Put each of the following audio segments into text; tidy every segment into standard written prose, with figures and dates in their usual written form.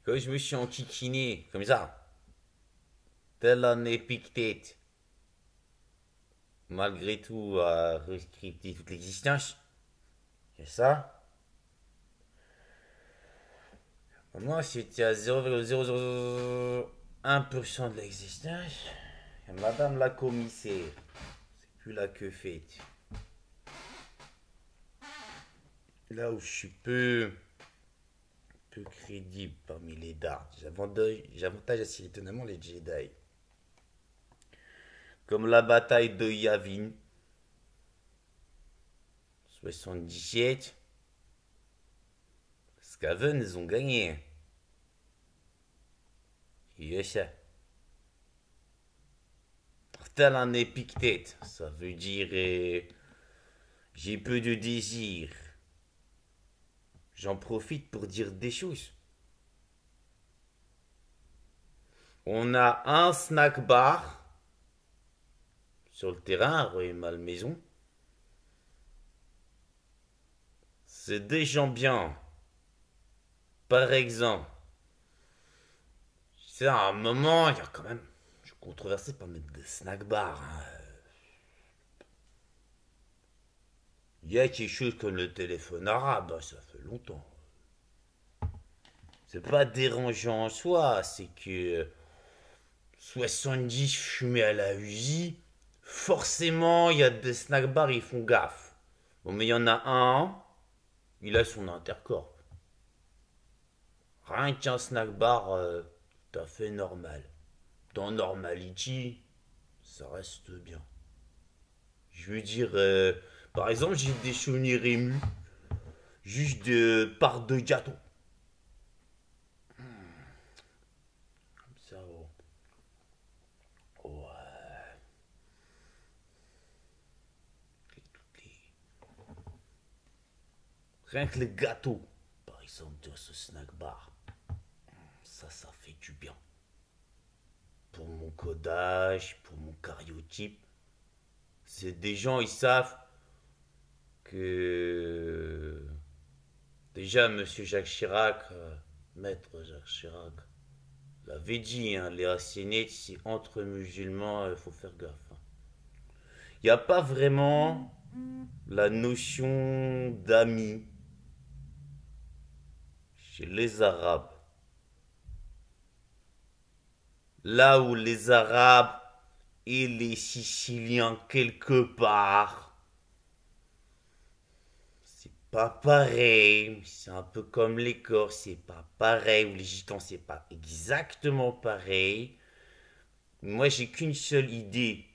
Quand je me suis enquiquiné, comme ça, tel un Épictète, malgré tout, à rescripter toute l'existence, c'est ça. Moi, c'était à 0,0001% de l'existence. Et Madame la commissaire, c'est plus là que faites. Là où je suis peu crédible parmi les dards, j'avantage assez étonnamment les Jedi. Comme la bataille de Yavin, 77, Skaven, ils ont gagné. Yes. Tel un Épictète, ça veut dire j'ai peu de désir. J'en profite pour dire des choses. On a un snack bar sur le terrain, rue Malmaison. C'est des gens bien. Par exemple, c'est à un moment, il y a quand même. Je suis controversé par mettre des snack bars. Hein. Il y a quelque chose comme le téléphone arabe, hein, ça fait longtemps. C'est pas dérangeant en soi, c'est que 70 fumés à la Uzi, forcément, il y a des snack bars, ils font gaffe. Bon, mais il y en a un, il a son intercorp. Rien qu'un snack bar, tout à fait normal. Dans Normality, ça reste bien. Je veux dire, par exemple, j'ai des souvenirs émus juste de part de gâteau. Comme ça, oh. Ouais. Rien que les gâteaux, par exemple, de ce snack bar, ça fait du bien. Pour mon codage, pour mon cariotype. C'est des gens, ils savent que déjà Monsieur Jacques Chirac, maître Jacques Chirac, l'avait dit, hein, les racines, c'est entre musulmans, il faut faire gaffe. Hein. Il n'y a pas vraiment la notion d'amis chez les Arabes. Là où les Arabes et les Siciliens quelque part, c'est pas pareil. C'est un peu comme les Corses, c'est pas pareil. Ou les Gitans, c'est pas exactement pareil. Moi, j'ai qu'une seule idée,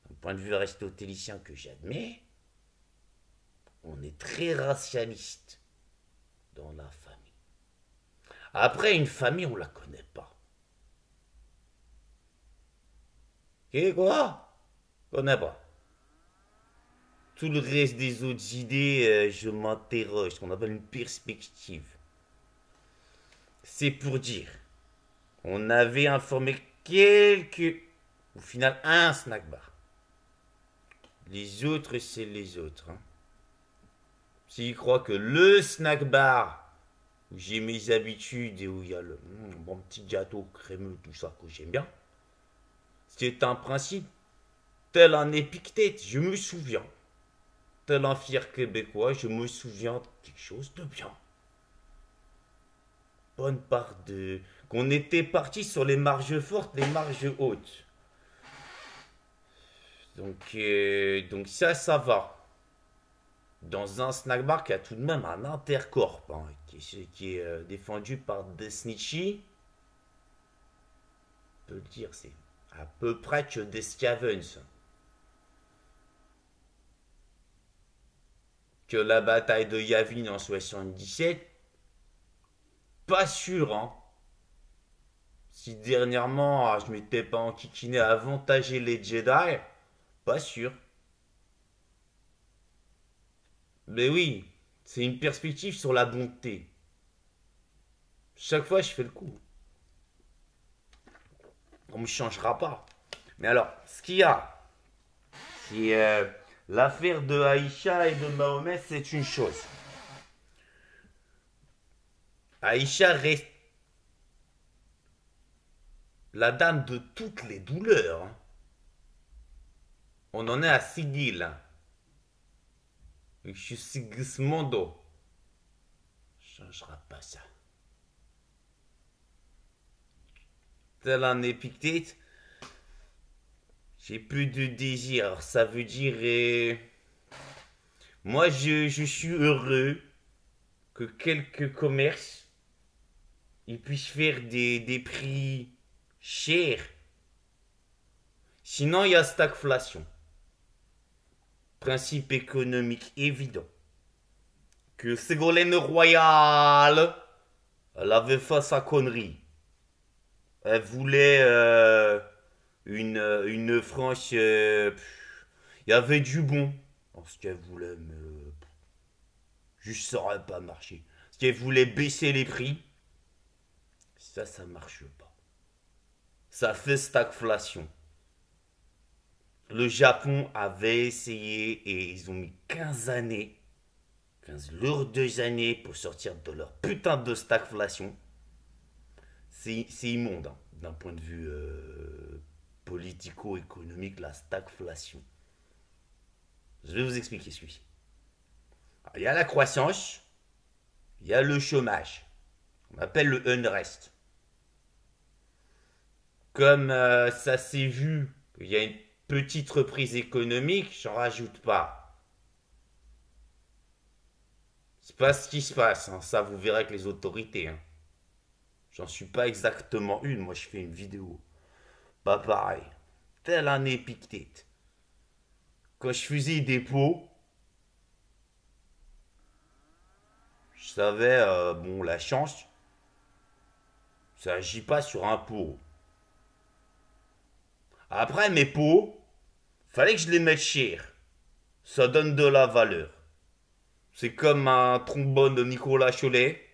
d'un point de vue aristotélicien que j'admets. On est très racialiste dans la famille. Après, une famille, on la connaît pas. Et quoi? On connaît pas. Tout le reste des autres idées, je m'interroge, ce qu'on appelle une perspective. C'est pour dire, on avait informé quelques, au final un snack bar. Les autres, c'est les autres. Hein. S'ils croient que le snack bar, où j'ai mes habitudes et où il y a le bon petit gâteau crémeux, tout ça que j'aime bien, c'est un principe tel un Épictète, je me souviens. Tel un fier québécois, je me souviens de quelque chose de bien. Bonne part de. Qu'on était parti sur les marges fortes, les marges hautes. Donc ça va. Dans un snack bar qui a tout de même un intercorp, hein, qui est défendu par Desnichi. On peut le dire, c'est à peu près que des Scavens. Que la bataille de Yavin en 77, pas sûr, hein. Si dernièrement je m'étais pas enquiquiné à avantager les Jedi, pas sûr. Mais oui, c'est une perspective sur la bonté. Chaque fois, je fais le coup. On ne me changera pas. Mais alors, ce qu'il y a, c'est l'affaire de Aïcha et de Mahomet, c'est une chose. Aïcha reste la dame de toutes les douleurs, hein. On en est à Sigil, hein. Je suis Sigismondo. Changera pas ça. Tel un Épictète, j'ai plus de désir. Alors, ça veut dire... moi, je suis heureux que quelques commerces ils puissent faire des prix chers. Sinon, il y a stagflation. Principe économique évident. Que Ségolène Royal, elle avait fait sa connerie. Elle voulait une France... il y avait du bon dans ce qu'elle voulait, mais juste ça n'aurait pas marché. Parce qu'elle voulait baisser les prix. Ça marche pas. Ça fait stagflation. Le Japon avait essayé et ils ont mis 15 années, 15 lourdes années pour sortir de leur putain de stagflation. C'est immonde, hein, d'un point de vue politico-économique, la stagflation. Je vais vous expliquer celui-ci. Il y a la croissance, il y a le chômage. On appelle le unrest. Comme ça s'est vu, il y a une petite reprise économique, j'en rajoute pas. C'est pas ce qui se passe, hein. Ça vous verrez avec les autorités, hein. J'en suis pas exactement une, moi je fais une vidéo. Pas pareil. Tel un Épictète. Quand je faisais des pots, je savais, bon, la chance, ça agit pas sur un pot. Après, mes pots, fallait que je les mette cher. Ça donne de la valeur. C'est comme un trombone de Nicolas Cholet.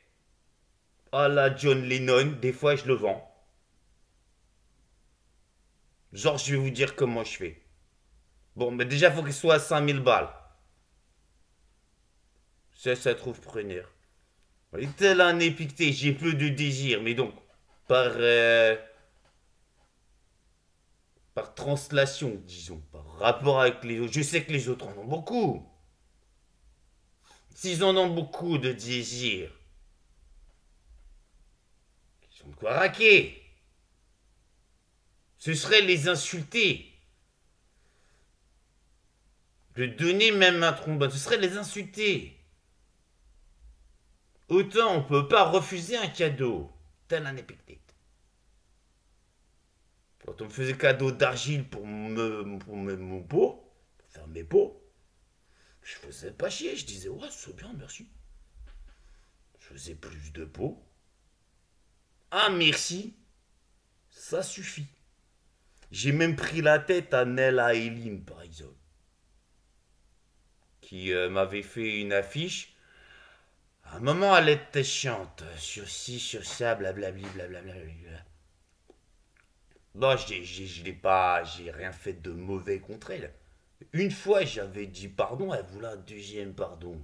À la John Lennon, des fois je le vends. Genre, je vais vous dire comment je fais. Bon, mais déjà, il faut qu'il soit à 5000 balles. Ça trouve preneur. Et tel un Épictète, j'ai peu de désir, mais donc, par translation, disons, par rapport avec les autres. Je sais que les autres en ont beaucoup. S'ils en ont beaucoup de désir, ils ont de quoi raquer. Ce serait les insulter. De donner même un trombone, ce serait les insulter. Autant on peut pas refuser un cadeau, tel un Épictète. Quand on me faisait cadeau d'argile pour mon pot, pour faire mes pots, je faisais pas chier, je disais ouais c'est bien merci. Je faisais plus de pots. Ah merci, ça suffit. J'ai même pris la tête à Nella Eileen par exemple, qui m'avait fait une affiche. À un moment elle était chiante, sur ci, sur ça, blablabli, blablabla. Non, je l'ai pas, j'ai rien fait de mauvais contre elle. Une fois, j'avais dit pardon, elle voulait un deuxième pardon.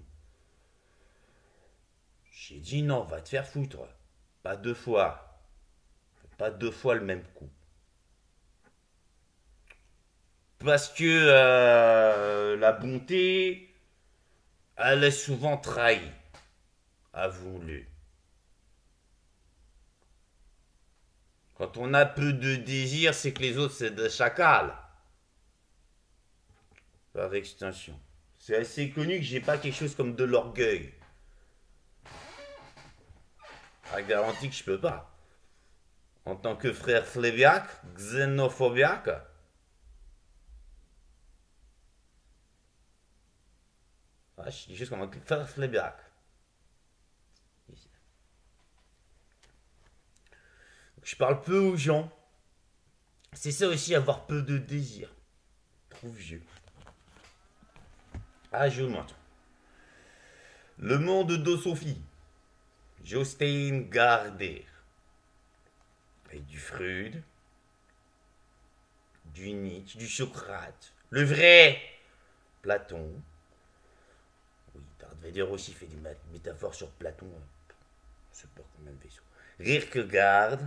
J'ai dit non, va te faire foutre. Pas deux fois. Pas deux fois le même coup. Parce que la bonté, elle est souvent trahie. Avouons-le. Quand on a peu de désir, c'est que les autres, c'est des chacals. Par extension. C'est assez connu que j'ai pas quelque chose comme de l'orgueil. À garantie que je peux pas. En tant que frère fléviaque, xénophobiaque. Ah, je dis quelque chose comme un frère fléviaque. Je parle peu aux gens. C'est ça aussi avoir peu de désir. Trouve vieux. Ah, je vous montre. Le monde de Sophie. Jostein Garder. Avec du Freud, du Nietzsche, du Socrate. Le vrai Platon. Oui, Darth Vader aussi fait des métaphores sur Platon. C'est pas quand même vaisseau. Kierkegaard.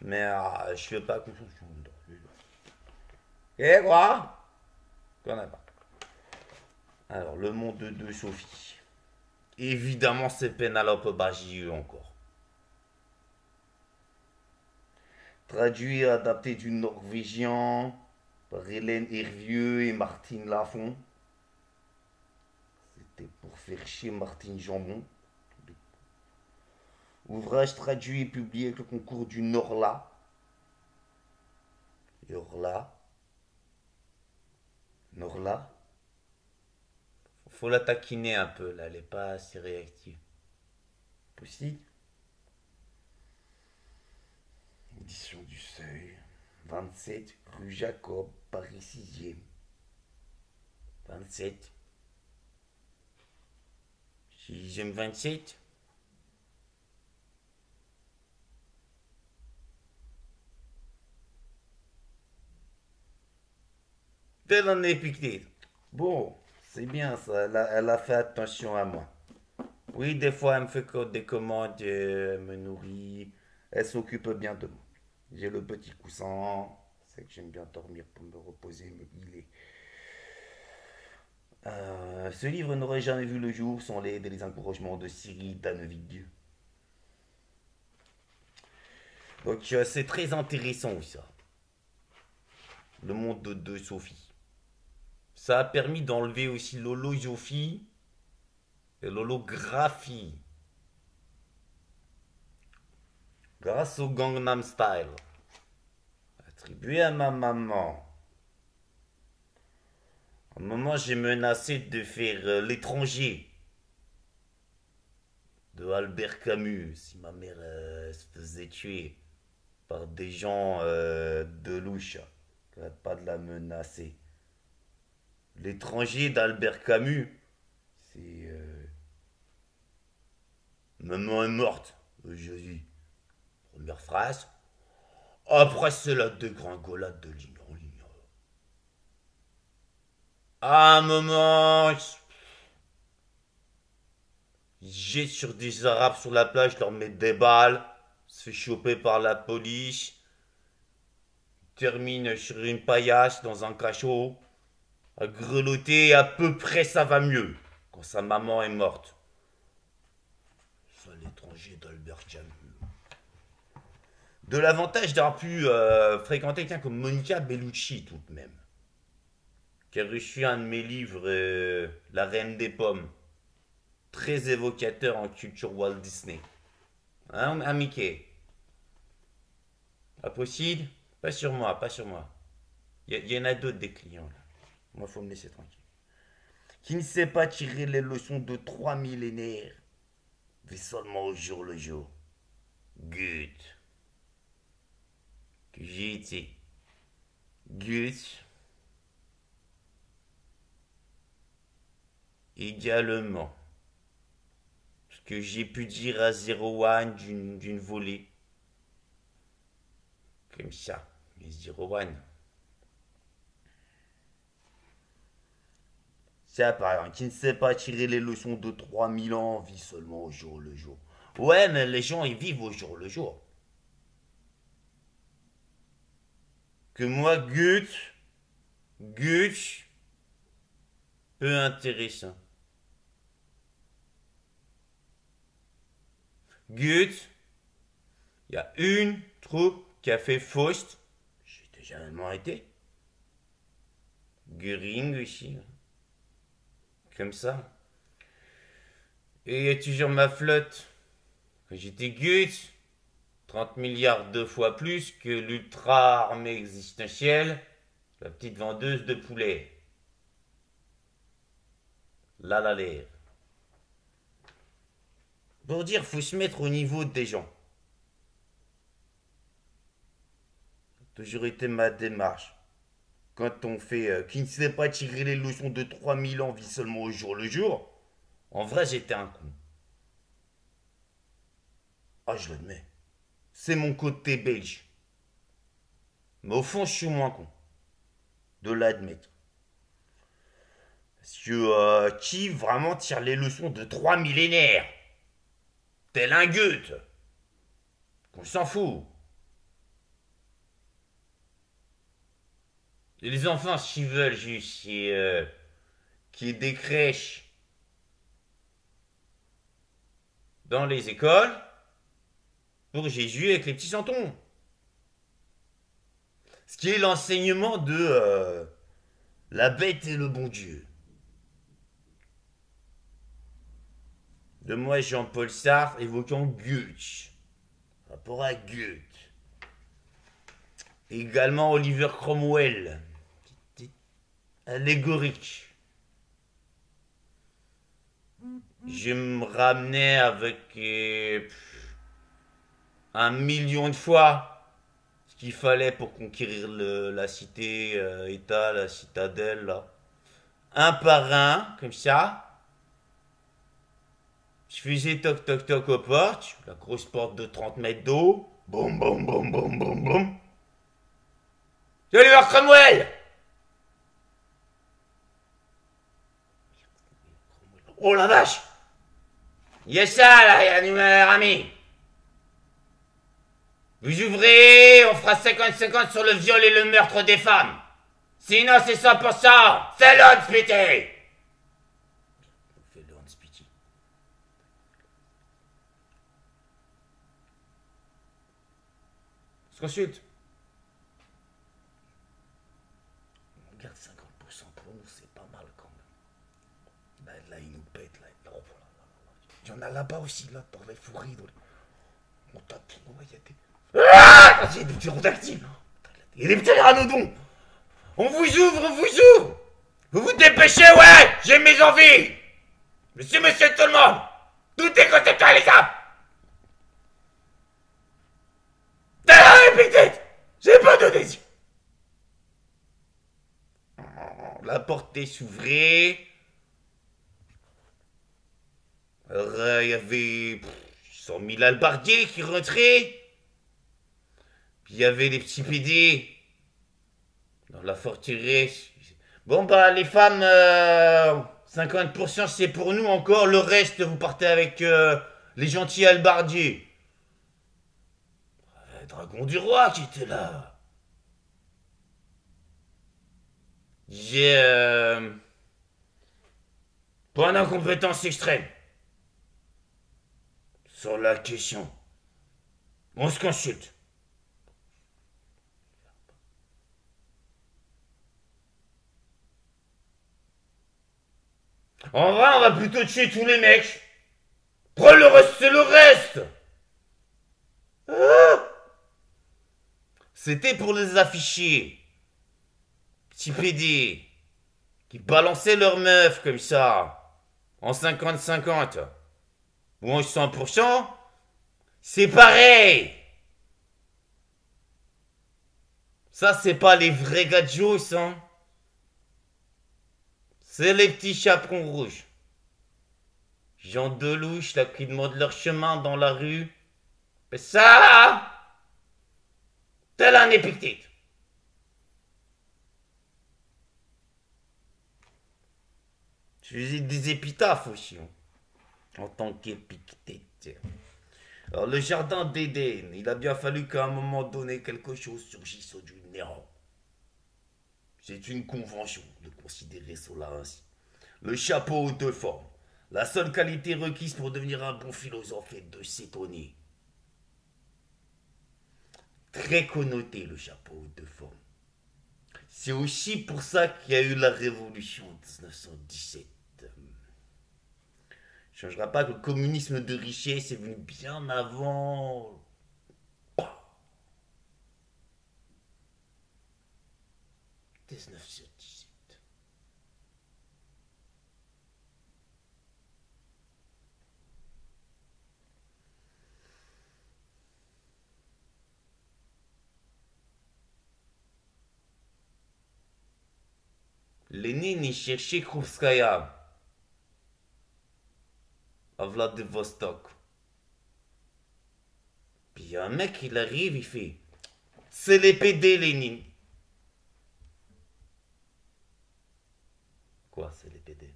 Mais je fais pas confiance. Et quoi? Qu'on a pas. Alors, le monde de Sophie. Évidemment, c'est Pénélope Bagieux encore. Traduit et adapté du norvégien par Hélène Hervieux et Martine Lafont. C'était pour faire chier Martine Jambon. Ouvrage traduit et publié avec le concours du Norla. Norla. Norla. Faut la taquiner un peu, là, elle est pas assez réactive. Possible. Édition du Seuil. 27 rue Jacob, Paris 6e. 27. 6e 27. Tel en est piqué. Bon, c'est bien ça, elle a fait attention à moi. Oui, des fois, elle me fait des commandes, elle me nourrit, elle s'occupe bien de moi. J'ai le petit coussin, c'est que j'aime bien dormir pour me reposer, me healer. Ce livre n'aurait jamais vu le jour sans l'aide et les encouragements de Cyril Danevigue. Donc c'est très intéressant ça, le monde de Sophie. Ça a permis d'enlever aussi l'holosophie et l'holographie grâce au Gangnam Style, attribué à ma maman. À un moment, j'ai menacé de faire l'étranger de Albert Camus si ma mère se faisait tuer par des gens de louche. J'arrête pas de la menacer. L'étranger d'Albert Camus, c'est maman est morte, Jésus. Première phrase. Après, c'est la dégringolade de ligne en ligne. Ah, maman, jette sur des arabes sur la plage, leur met des balles, se fait choper par la police, termine sur une paillasse dans un cachot, à grelotter et à peu près ça va mieux quand sa maman est morte. Ça, l'étranger d'Albert Camus. De l'avantage d'avoir pu fréquenter quelqu'un comme Monica Bellucci tout de même, qui a reçu un de mes livres, La Reine des Pommes, très évocateur en culture Walt Disney. Hein, un Mickey. Impossible? Pas sur moi, pas sur moi. Y en a d'autres des clients là. Moi, faut me laisser tranquille. Qui ne sait pas tirer les leçons de 3 millénaires, vit seulement au jour le jour. Goethe. Que j'ai été. Goethe. Également. Ce que j'ai pu dire à Zero One d'une volée. Comme ça. Mais Zero One. C'est apparent. Qui ne sait pas tirer les leçons de 3000 ans vit seulement au jour le jour. Ouais, mais les gens, ils vivent au jour le jour. Que moi, Goethe, peu intéressant. Goethe, il y a une troupe qui a fait Faust. J'ai déjà été. Göring aussi. Comme ça. Et il y a toujours ma flotte. Quand j'étais Goethe, 30 milliards de fois plus que l'ultra armée existentielle, la petite vendeuse de poulet. Là, là, l'air. Pour dire, faut se mettre au niveau des gens. Ça a toujours été ma démarche. Quand on fait qui ne sait pas tirer les leçons de 3000 ans vit seulement au jour le jour, en vrai, j'étais un con. Ah, je l'admets. C'est mon côté belge. Mais au fond, je suis moins con. De l'admettre. Parce que qui vraiment tire les leçons de 3 millénaires? Tel un Goethe. Qu'on s'en fout. Les enfants, s'ils veulent juste, qu'il y ait des crèches dans les écoles pour Jésus avec les petits santons. Ce qui est l'enseignement de la bête et le bon Dieu. De moi, Jean-Paul Sartre, évoquant Goethe. Rapport à Goethe. Également Oliver Cromwell. Allégorique. Je me ramenais avec 1 million de fois ce qu'il fallait pour conquérir la cité, État, la citadelle, là. Un par un, comme ça. Je faisais toc toc toc aux portes, la grosse porte de 30 mètres d'eau. Boum boum boum boum boum boum. C'est Oliver Cromwell! Oh la vache! Yes ça là, y'a un meilleur ami. Vous ouvrez, on fera 50-50 sur le viol et le meurtre des femmes. Sinon c'est 100%, c'est l'autre spité. On fait le spiti. On se consulte. On garde 50% pour nous, c'est pas mal quand même. Là il nous pète, là. Oh, il y en a là-bas aussi, là, dans les fourris. On tape, il y a des... Ah, il y a des ptérodactyles. Il y a des ptéranodons. On vous ouvre, on vous ouvre. Vous vous dépêchez, ouais. J'ai mes envies. Monsieur tout le monde. Tout est côté toi, les gars. T'as la répétée. J'ai pas de désir. La porte est s'ouvrait. Alors, il y avait 100 000 albardiers qui rentraient. Puis il y avait des petits PD dans la forteresse. Bon bah les femmes, 50% c'est pour nous encore, le reste vous partez avec les gentils albardiers. Dragon du roi qui était là. J'ai point d'incompétence extrême sur la question. On se consulte. En vrai, on va plutôt tuer tous les mecs. Prends le reste, c'est le reste. Ah, c'était pour les afficher. Petits PD qui balançaient leurs meufs comme ça. En 50-50. Ou en 100%. C'est pareil. Ça, c'est pas les vrais gadjos, hein. C'est les petits chaperons rouges. Gens de louche, là, qui demandent leur chemin dans la rue. Mais ça, tel un Épictète. Je faisais des épitaphes aussi, hein, en tant qu'Épictète. Alors, le jardin d'Éden, il a bien fallu qu'à un moment donné, quelque chose surgisse du néant. C'est une convention de considérer cela ainsi. Le chapeau de forme. La seule qualité requise pour devenir un bon philosophe est de s'étonner. Très connoté le chapeau de forme. C'est aussi pour ça qu'il y a eu la révolution en 1917. Je changera pas que le communisme de richesse est venu bien avant. 1917. Lénine y cherchait Krupskaya à Vladivostok. Puis il y a un mec, il arrive, il fait c'est les PD, Lénine. Quoi, c'est les PD?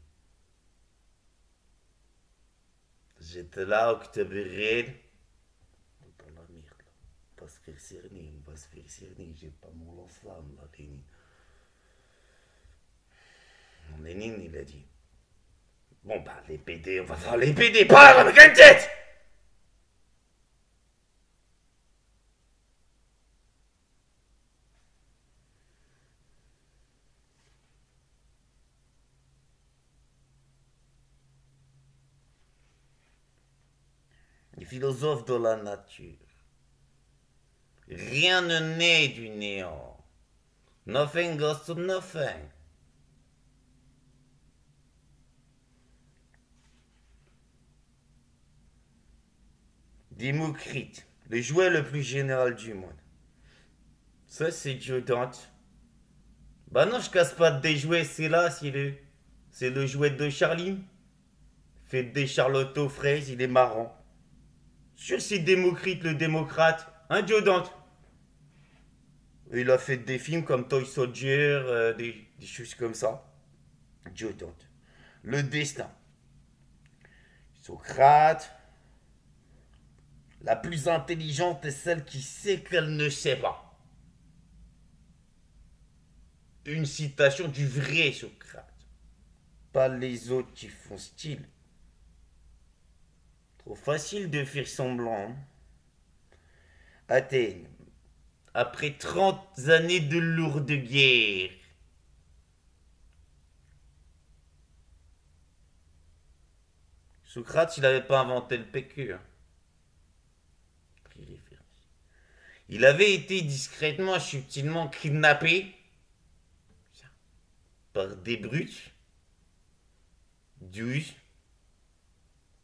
J'étais là, octobre réel. Dans la merde, là. On va se faire cerner, on va se faire cerner. J'ai pas mon lance-flamme, là, Lénine. Mon Lénine, il a dit, bon bah les PD, on va faire les PD, pas avec une tête. Les philosophes de la nature. Rien ne naît du néant. Nothing goes to nothing. Démocrite, le jouet le plus général du monde. Ça, c'est Joe Dante. Bah non, je casse pas des jouets, c'est là, c'est le jouet de Charlie. Fait des charlottes aux fraises, il est marrant. Sûr, c'est Démocrite le démocrate. Hein, Joe Dante? Il a fait des films comme Toy Soldier, des choses comme ça. Joe Dante. Le destin. Socrate. La plus intelligente est celle qui sait qu'elle ne sait pas. Une citation du vrai Socrate. Pas les autres qui font style. Trop facile de faire semblant. Athènes. Après 30 années de lourde guerre. Socrate, il n'avait pas inventé le PQ. Hein. Il avait été discrètement, subtilement kidnappé par des brutes d'Use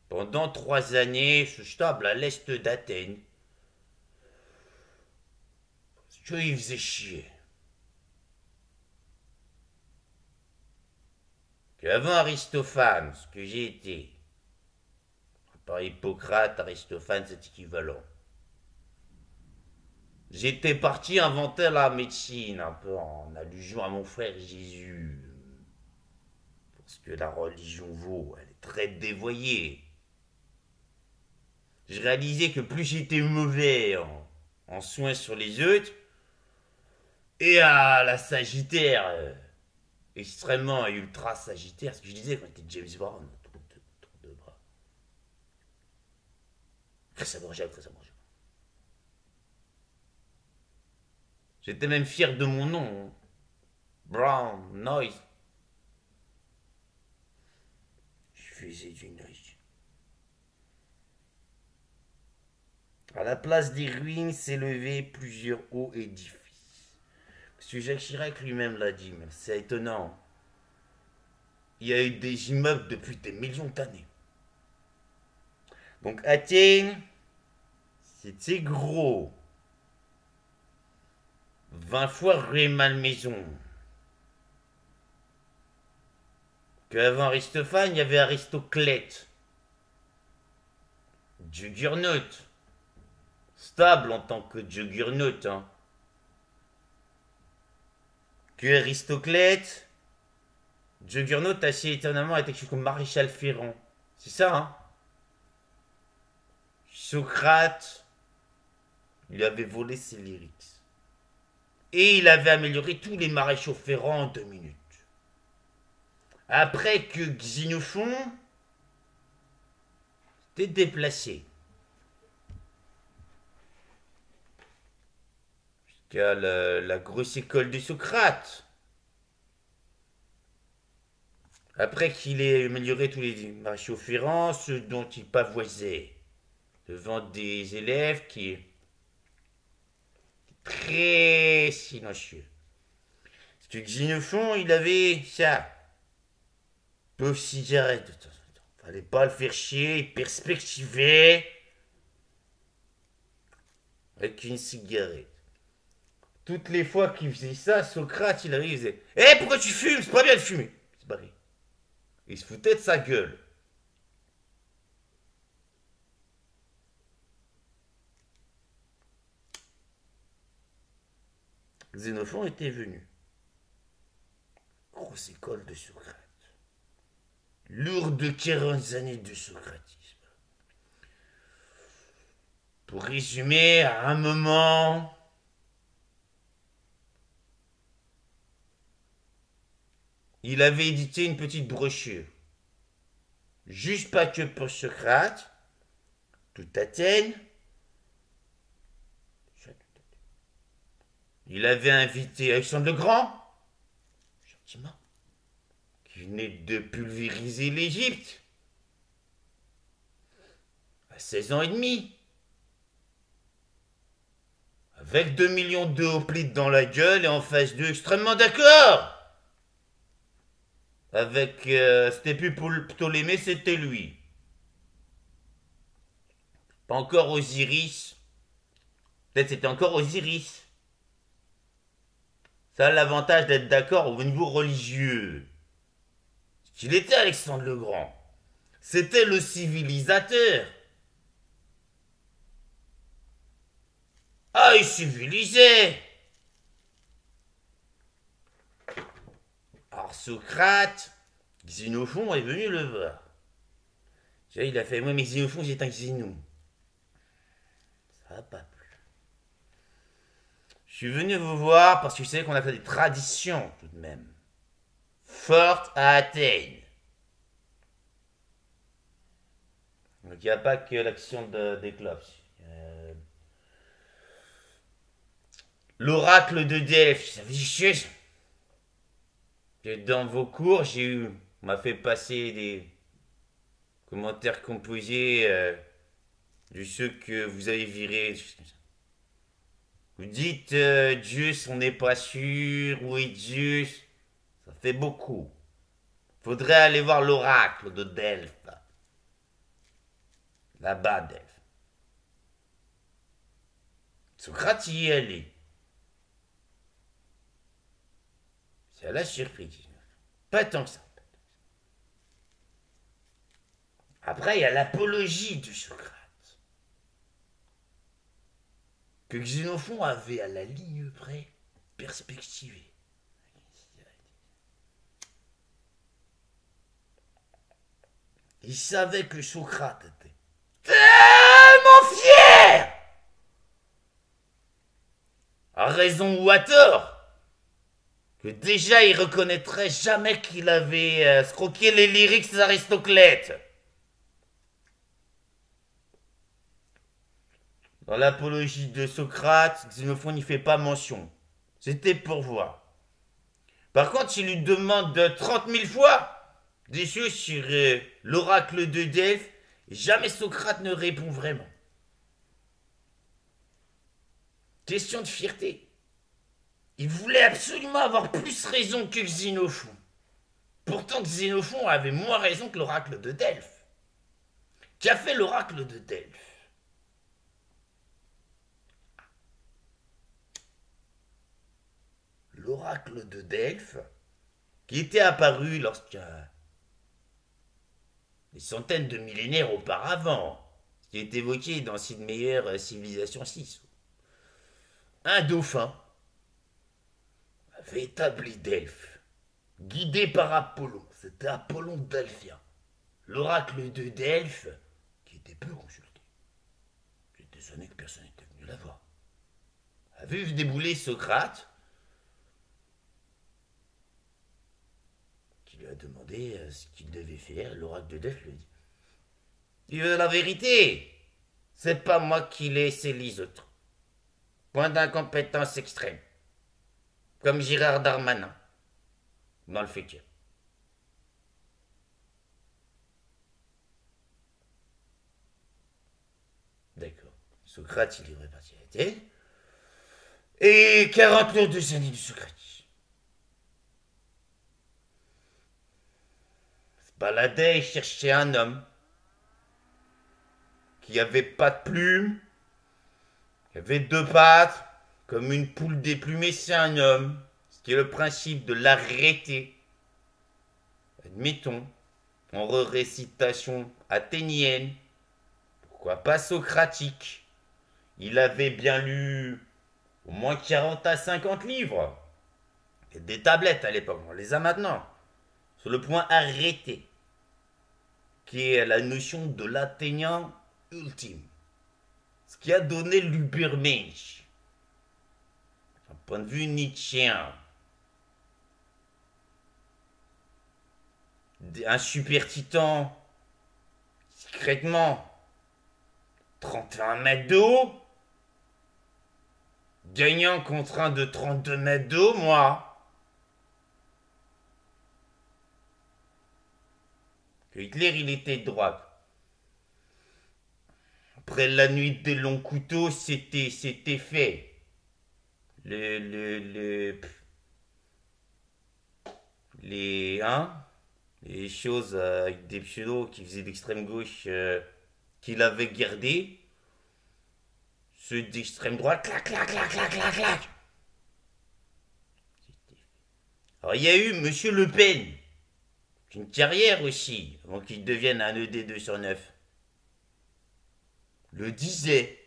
pendant 3 années, stable à l'est d'Athènes. Parce qu'il faisait chier. Qu'avant Aristophane, ce que j'ai été, par Hippocrate, Aristophane, c'est équivalent. J'étais parti inventer la médecine, un peu en allusion à mon frère Jésus. Parce que la religion vaut, elle est très dévoyée. Je réalisais que plus j'étais mauvais en soins sur les autres, et à la Sagittaire, extrêmement ultra Sagittaire, ce que je disais quand j'étais James Brown, tour de bras. Très abrégable, très abrégable. J'étais même fier de mon nom. Brown, Noise. Je faisais du noise. À la place des ruines s'élevaient plusieurs hauts édifices. Monsieur Jacques Chirac lui-même l'a dit, mais c'est étonnant. Il y a eu des immeubles depuis des millions d'années. Donc Athènes, c'était gros. 20 fois rue Malmaison. Qu'avant Aristophane, il y avait Aristoclète. Juggernaut. Stable en tant que Juggernaut. Hein. Que Aristoclète, Juggernaut assez étonnamment était quelque chose comme Maréchal Ferrand. C'est ça, hein? Socrate, il avait volé ses lyrics. Et il avait amélioré tous les maréchaux Ferrand en 2 minutes. Après que Xénophon s'était déplacé. Jusqu'à la grosse école de Socrate. Après qu'il ait amélioré tous les maréchaux Ferrand, ceux dont il pavoisait, devant des élèves qui étaient très silencieux. Parce que Xénophon, il avait ça. Pauvre cigarette de temps en temps. Fallait pas le faire chier, il perspectivait avec une cigarette. Toutes les fois qu'il faisait ça, Socrate, il arrive, il disait hé, pourquoi tu fumes? C'est pas bien de fumer. C'est barré. Il se foutait de sa gueule. Xénophon était venu. Grosse école de Socrate. Lourde 40 années de socratisme. Pour résumer, à un moment, il avait édité une petite brochure. Juste pas que pour Socrate, toute Athènes. Il avait invité Alexandre le Grand, gentiment, qui venait de pulvériser l'Égypte, à 16 ans et demi, avec 2 millions de hoplites dans la gueule et en face d'eux extrêmement d'accord. Avec, c'était plus Ptolémée, c'était lui. Pas encore Osiris. Peut-être c'était encore Osiris. Ça a l'avantage d'être d'accord au niveau religieux. Qu'il était Alexandre le Grand. C'était le civilisateur. Ah, il civilisait. Alors Socrate, Xénophon est venu le voir. Il a fait, moi mais Xénophon c'est un Xénon. Ça va pas plu. Je suis venu vous voir parce que je savais qu'on a fait des traditions tout de même. Fortes à Athènes. Donc il n'y a pas que l'action des Clops. L'oracle de Delphes, ça veut dire que dans vos cours, on m'a fait passer des commentaires composés de ceux que vous avez virés. Vous dites Dieu, on n'est pas sûr, où est Dieu? Ça fait beaucoup. Faudrait aller voir l'oracle de Delphes. Là-bas, Delphes. Socrate y est allé. Ça l'a surpris. Pas tant que ça. Après, il y a l'apologie de Socrate. Que Xénophon avait à la ligne près perspectivé. Il savait que Socrate était tellement fier, à raison ou à tort, que déjà il reconnaîtrait jamais qu'il avait scroqué les lyriques d'Aristoclète. Dans l'apologie de Socrate, Xénophon n'y fait pas mention. C'était pour voir. Par contre, il lui demande 30 000 fois des choses sur l'oracle de Delphes, et jamais Socrate ne répond vraiment. Question de fierté. Il voulait absolument avoir plus raison que Xénophon. Pourtant, Xénophon avait moins raison que l'oracle de Delphes. Qu'a fait l'oracle de Delphes? L'oracle de Delphes, qui était apparu lorsque des centaines de millénaires auparavant, qui est évoqué dans Sid Meier, Civilisation 6. Un dauphin avait établi Delphes, guidé par Apollon. C'était Apollon delphien. L'oracle de Delphes, qui était peu consulté. C'était sonné que personne n'était venu la voir. Avait vu débouler Socrate, qui lui a demandé ce qu'il devait faire. L'oracle de Delphes lui a dit: il veut la vérité. C'est pas moi qui l'ai, c'est les autres. Point d'incompétence extrême. Comme Gérard Darmanin, dans le futur. D'accord. Socrate, il est reparti à Athènes. Et 42 années de Socrate. Il se baladait et cherchait un homme qui avait pas de plumes, qui avait 2 pattes, comme une poule déplumée, c'est un homme. Ce qui est le principe de l'arrêter. Admettons, en récitation athénienne, pourquoi pas socratique. Il avait bien lu au moins 40 à 50 livres. Et des tablettes à l'époque, on les a maintenant. Sur le point arrêté, qui est la notion de l'athénien ultime. Ce qui a donné l'Ubermensch. D'un point de vue nietzschéen. un super titan, secrètement, 31 mètres de haut, gagnant contre un de 32 mètres de haut, moi. Que Hitler, il était de droite. Après la nuit des longs couteaux, c'était fait. Les choses avec des pseudos qui faisaient d'extrême gauche qu'il avait gardé. Ceux d'extrême droite, clac, clac, clac, clac, clac, clac. Alors il y a eu Monsieur Le Pen, une carrière aussi, avant qu'il devienne un ED 209. Le disait,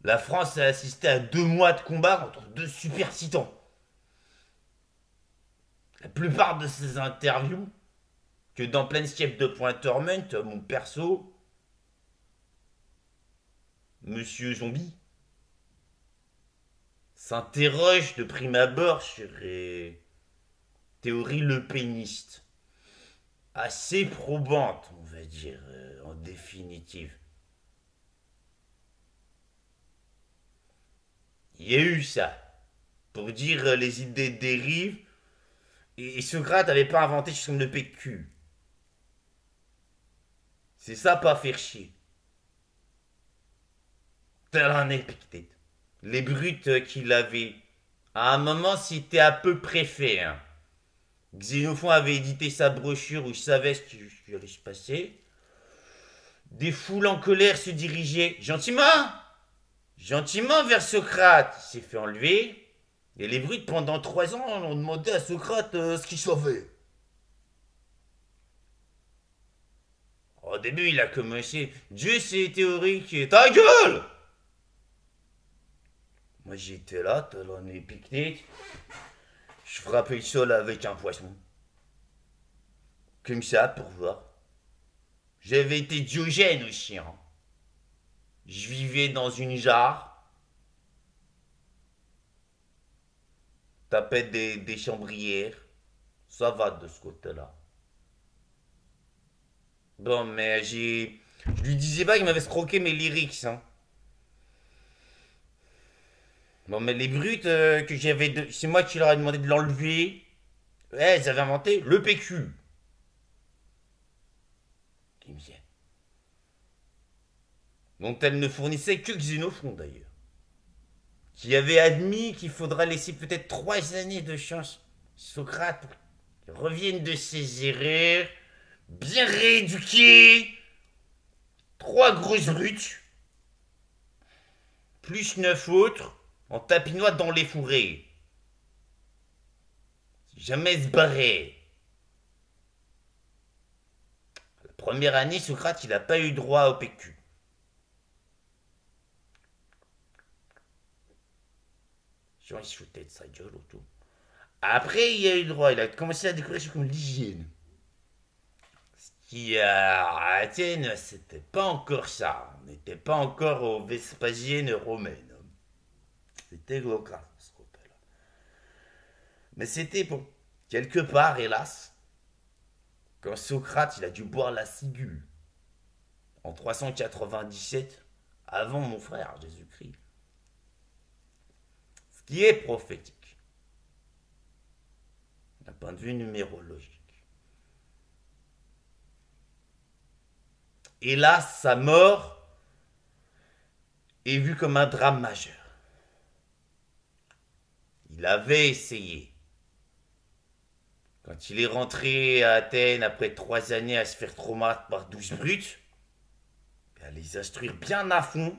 la France a assisté à 2 mois de combat entre 2 super titans. La plupart de ces interviews, que dans Planescape de Pointerment, mon perso, Monsieur Zombie, s'interroge de prime abord sur les théories lepénistes. Assez probantes, on va dire, en définitive. Il y a eu ça, pour dire les idées dérivent, et Socrate n'avait pas inventé comme le PQ. C'est ça, pas faire chier. Tel un Épictète. Les brutes qu'il avait, à un moment, c'était à peu près fait. Hein. Xénophon avait édité sa brochure où il savait ce qui allait se passer. Des foules en colère se dirigeaient gentiment vers Socrate. Il s'est fait enlever. Et les brutes, pendant 3 ans, ont demandé à Socrate ce qu'il savait. Au début, il a commencé. Dieu, c'est théorique. Ta gueule! Moi, j'étais là, tel un Épictète. Je frappais le sol avec un poisson. Comme ça, pour voir. J'avais été Diogène aussi. Hein. Je vivais dans une jarre. Tapais des chambrières. Ça va de ce côté-là. Bon, mais je lui disais pas qu'il m'avait scroqué mes lyrics. Hein. Bon, mais les brutes que j'avais... C'est moi qui leur ai demandé de l'enlever. Ouais, ils avaient inventé le PQ. Qui me vient. Dont elle ne fournissait que Xénophon, d'ailleurs. Qui avait admis qu'il faudra laisser peut-être 3 années de chance Socrate pour qu'il revienne de ses erreurs, bien rééduqué, 3 grosses brutes, plus 9 autres, en tapinois dans les fourrés. Jamais se barrer. La première année, Socrate, il n'a pas eu droit au PQ. Genre, il se foutait de sa gueule autour. Après, il a eu droit. Il a commencé à découvrir ce comme l'hygiène. Ce qui, à Athènes, c'était pas encore ça. On n'était pas encore aux Vespasiennes romaines. C'était grave, ce côté-là. Mais c'était bon. Quelque part, hélas, quand Socrate, il a dû boire la ciguë en 397, avant mon frère Jésus-Christ. Ce qui est prophétique, d'un point de vue numérologique. Hélas, sa mort est vue comme un drame majeur. Il avait essayé. Quand il est rentré à Athènes après 3 années à se faire traumatismer par 12 brutes, à les instruire bien à fond,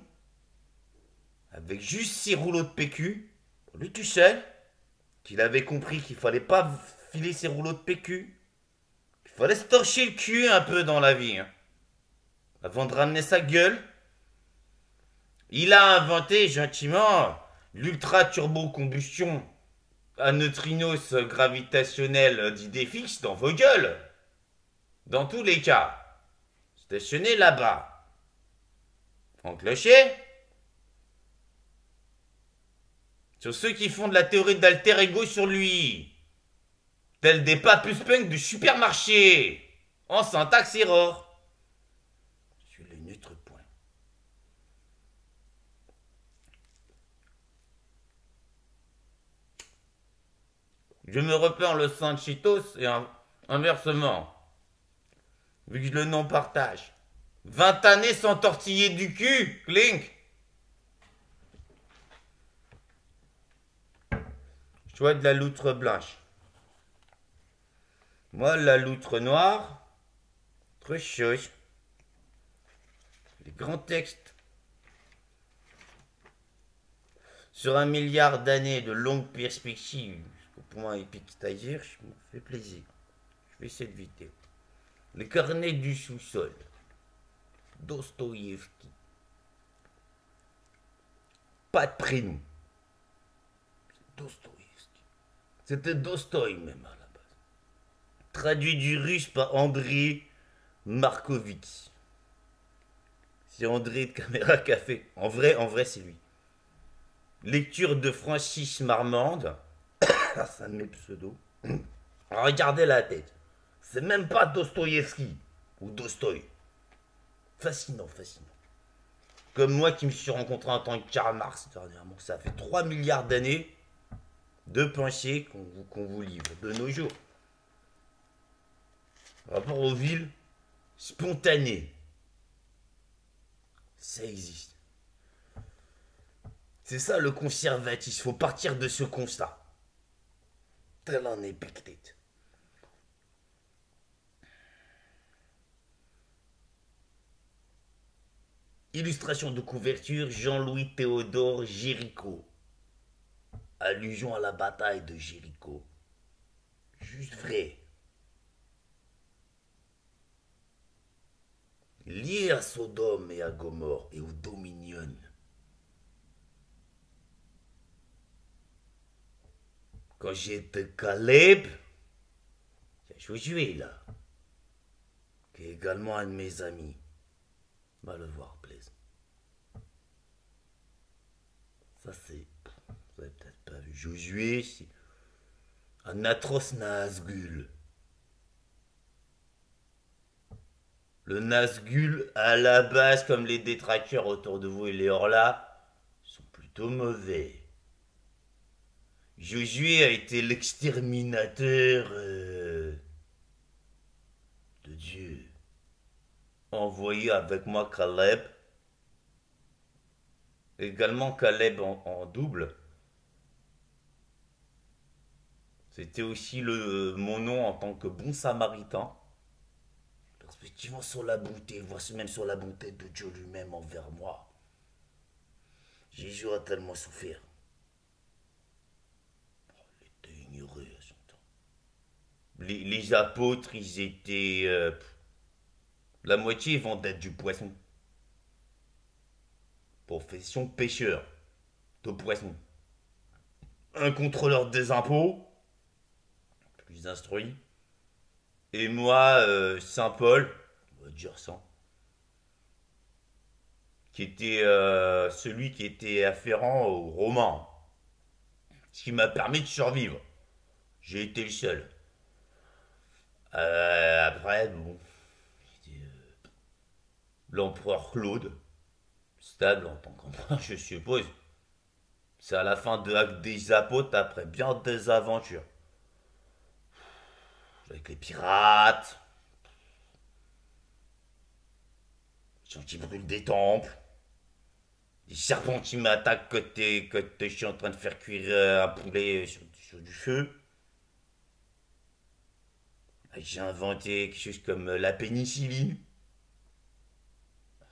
avec juste ses rouleaux de PQ, pour lui tout seul, qu'il avait compris qu'il fallait pas filer ses rouleaux de PQ, qu'il fallait se torcher le cul un peu dans la vie, hein. Avant de ramener sa gueule, il a inventé gentiment l'ultra turbo combustion à neutrinos gravitationnels d'idées fixes dans vos gueules. Dans tous les cas, stationnez là-bas. En clocher. Sur ceux qui font de la théorie d'alter ego sur lui. Tels des papus punk du supermarché. en syntaxe error. Sur le neutre point. Je me repère le San Cheetos et inversement. Vu que je le non-partage. 20 années sans tortiller du cul, Clink. Choix de la loutre blanche. Moi, la loutre noire, autre chose. Les grands textes. Sur 1 milliard d'années de longues perspectives, pour moi, épique-stagiaire, je me fais plaisir. Je fais cette vidéo. Les carnets du sous-sol. Dostoïevski. Pas de prénom. Dostoïevski. C'était Dostoï même à la base. Traduit du russe par André Markovitch. C'est André de Caméra Café. En vrai, c'est lui. Lecture de Francis Marmande. C'est un de mes pseudos. Regardez la tête. C'est même pas Dostoïevski ou Dostoï. Fascinant. Comme moi qui me suis rencontré en tant que Karl Marx dernièrement. Ça fait 3 milliards d'années de pensées qu'on vous livre de nos jours. Rapport aux villes spontanées. Ça existe. C'est ça le conservatisme. Il faut partir de ce constat. Tel un Épictète. Illustration de couverture, Jean-Louis Théodore Géricault. Allusion à la bataille de Jéricho. Juste vrai. Lié à Sodome et à Gomorre et au Dominion. Quand j'étais Caleb, il y a Josué là, qui est également un de mes amis. Va le voir, plaise. Ça c'est... Vous avez peut-être pas vu. Josué, c'est un atroce Nazgûl. Le Nazgûl, à la base, comme les détracteurs autour de vous et les hors-là, sont plutôt mauvais. Josué a été l'exterminateur de Dieu. Envoyé avec moi Caleb. Également Caleb en double. C'était aussi mon nom en tant que bon samaritain. Perspectivement sur la bonté, voici même sur la bonté de Dieu lui-même envers moi. Jésus a tellement souffert. Il était ignoré à son temps. Les apôtres, ils étaient... la moitié vendaient du poisson. Profession pêcheur de poisson. Un contrôleur des impôts, plus instruit. Et moi, Saint Paul, on va dire ça, qui était celui qui était afférent aux Romains. Ce qui m'a permis de survivre. J'ai été le seul. Après, bon, l'empereur Claude, stable en tant qu'empereur, je suppose. C'est à la fin de l'Acte des Apôtres, après bien des aventures. Avec les pirates, les gens qui brûlent des temples, les serpents qui m'attaquent quand je suis en train de faire cuire un poulet sur du feu. J'ai inventé quelque chose comme la pénicilline.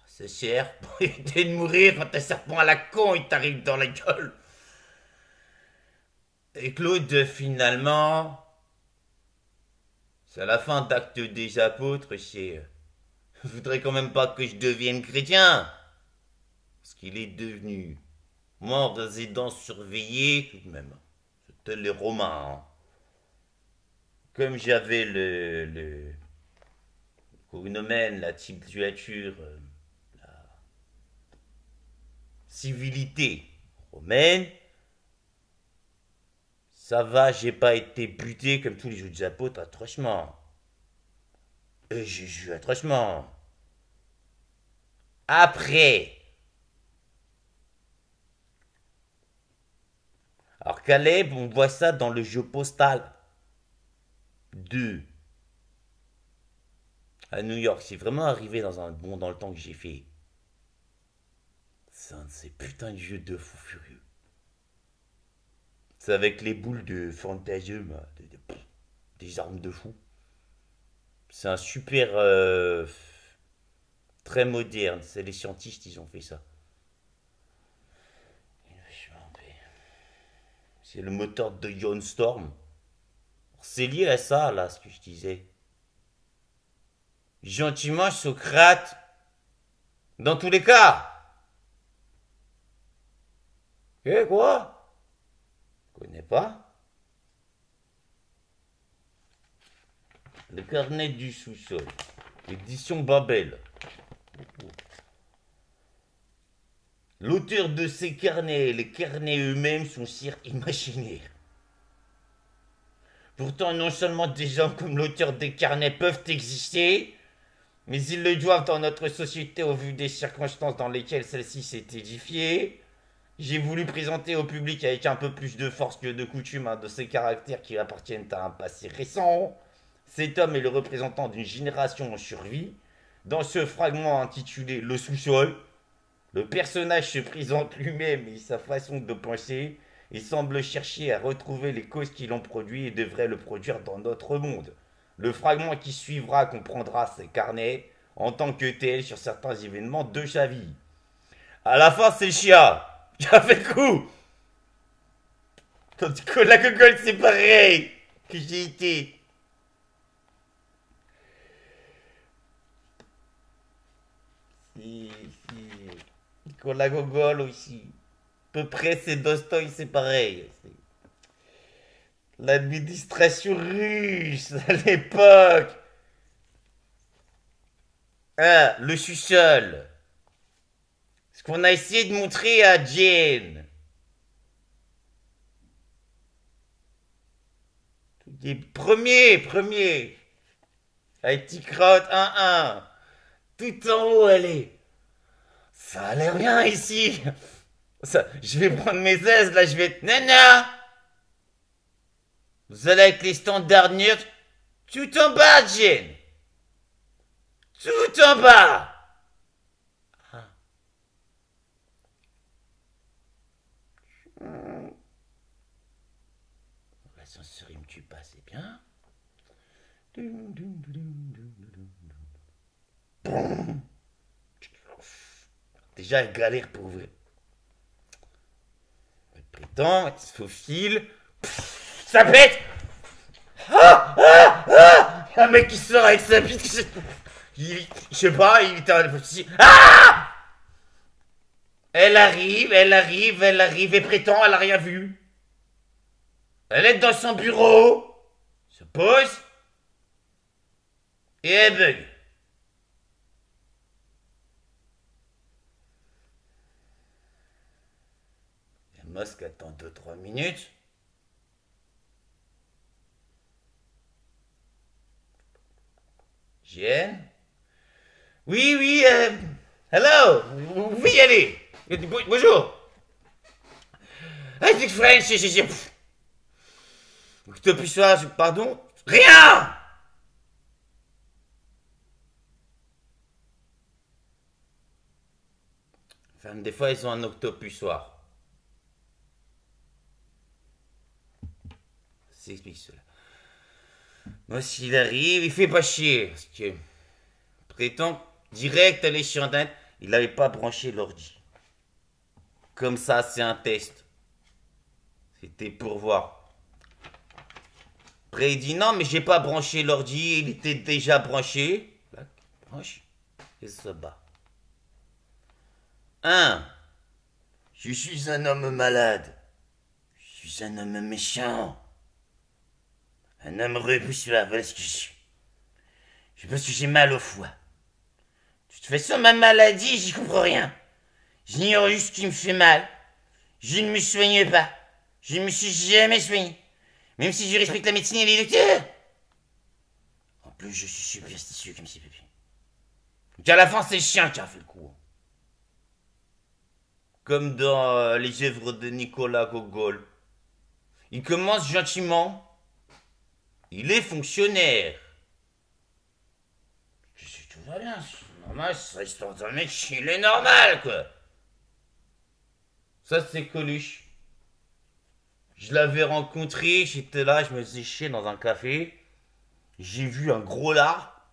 Ça sert pour éviter de mourir quand un serpent à la con il t'arrive dans la gueule. Et Claude, finalement, c'est à la fin d'Acte des Apôtres, c'est... Je voudrais quand même pas que je devienne chrétien. Parce qu'il est devenu. Moi, en résidence surveillée, tout de même. C'était les Romains. Hein. Comme j'avais le cognomen, la titulature, la civilité romaine, ça va, j'ai pas été buté comme tous les autres apôtres, atrocement. Et j'ai joué atrocement. Après. Alors Caleb, on voit ça dans le jeu Postal 2 à New York. C'est vraiment arrivé dans un bond dans le temps que j'ai fait. C'est un de ces putains de jeux de fou furieux. C'est avec les boules de Fantasme, des armes de fou. C'est un super... très moderne. C'est les scientifiques, ils ont fait ça. C'est le moteur de Ion Storm. C'est lié à ça, là, ce que je disais. Gentiment, Socrate. Dans tous les cas. Eh, quoi? Je connais pas. Le carnet du sous-sol. Édition Babel. L'auteur de ces carnets, les carnets eux-mêmes sont sires imaginaires. Pourtant, non seulement des gens comme l'auteur des carnets peuvent exister, mais ils le doivent dans notre société au vu des circonstances dans lesquelles celle-ci s'est édifiée. J'ai voulu présenter au public avec un peu plus de force que de coutume un de ces caractères qui appartiennent à un passé récent. Cet homme est le représentant d'une génération en survie. Dans ce fragment intitulé Le sous-sol, le personnage se présente lui-même et sa façon de penser. Il semble chercher à retrouver les causes qui l'ont produit et devrait le produire dans notre monde. Le fragment qui suivra comprendra ses carnets en tant que tel sur certains événements de sa vie. À la fin, c'est le chien qui a fait le coup. Tandis que la gogole, c'est pareil que j'ai été. Si. Quand la gogole aussi. À peu près, c'est Dostoï, c'est pareil. L'administration russe à l'époque. Ah, le sous-sol. Ce qu'on a essayé de montrer à Jane. Les premiers. IT Crowd 1-1. Tout en haut, elle est. Ça a l'air bien ici. Ça, je vais prendre mes aises, là, je vais être... Nana. Vous allez avec les standards nerds. Tout en bas, Jane. Tout en bas. L'ascenseur, il me tue pas, c'est bien. Déjà, elle galère pour ouvrir. Elle prétend, elle se faufile. Ça pète. Un mec qui sort avec sa bite. Je sais pas, il était un petit. Ah! Elle arrive, et prétend, elle a rien vu. Elle est dans son bureau, se pose, et elle bug. La mosque attend 2-3 minutes. Jeanne? Oui, hello, vous pouvez y aller. Bonjour. I speak French, Octopussoir, pardon? Rien! Enfin, des fois, ils ont un octopussoir. Ça explique cela. Moi, s'il arrive, il fait pas chier. Parce que, prétend direct aller sur Internet, il n'avait pas branché l'ordi. Comme ça, c'est un test. C'était pour voir. Après, il dit non, mais j'ai pas branché l'ordi, il était déjà branché. Là, branche et se bat. 1. Je suis un homme malade. Je suis un homme méchant. Un homme repousseur, voilà ce que je suis. Je pense que j'ai mal au foie. De toute façon, ma maladie, j'y comprends rien. J'ignore juste ce qui me fait mal. Je ne me soigne pas. Je ne me suis jamais soigné. Même si je respecte la médecine et les docteurs. En je suis superstitieux comme si Pépé. Donc à la fin, c'est le chien qui a fait le coup. Comme dans les œuvres de Nicolas Gogol. Il commence gentiment. Il est fonctionnaire. Tout va bien, c'est normal, c'est l'histoire d'un mec, il est normal, quoi. Ça, c'est Coluche. Je l'avais rencontré, j'étais là, je me faisais chier dans un café. J'ai vu un gros lard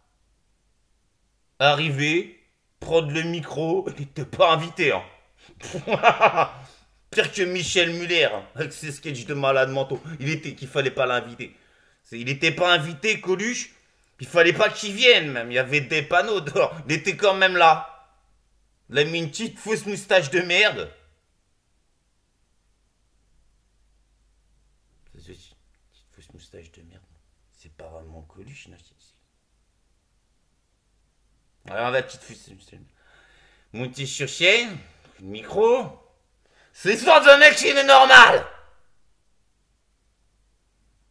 arriver, prendre le micro. Il n'était pas invité, hein. Pire que Michel Muller, hein, avec ses sketchs de malades mentaux. Il était qu'il fallait pas l'inviter. Il n'était pas invité, Coluche. Il fallait pas qu'il vienne, même. Il y avait des panneaux dehors. Il était quand même là. Il a mis une petite fausse moustache de merde. Petite fausse moustache de merde. C'est pas vraiment Coluche, non. Alors, la petite fausse moustache. Monter sur chaîne, micro. C'est l'histoire d'un mec qui est normal.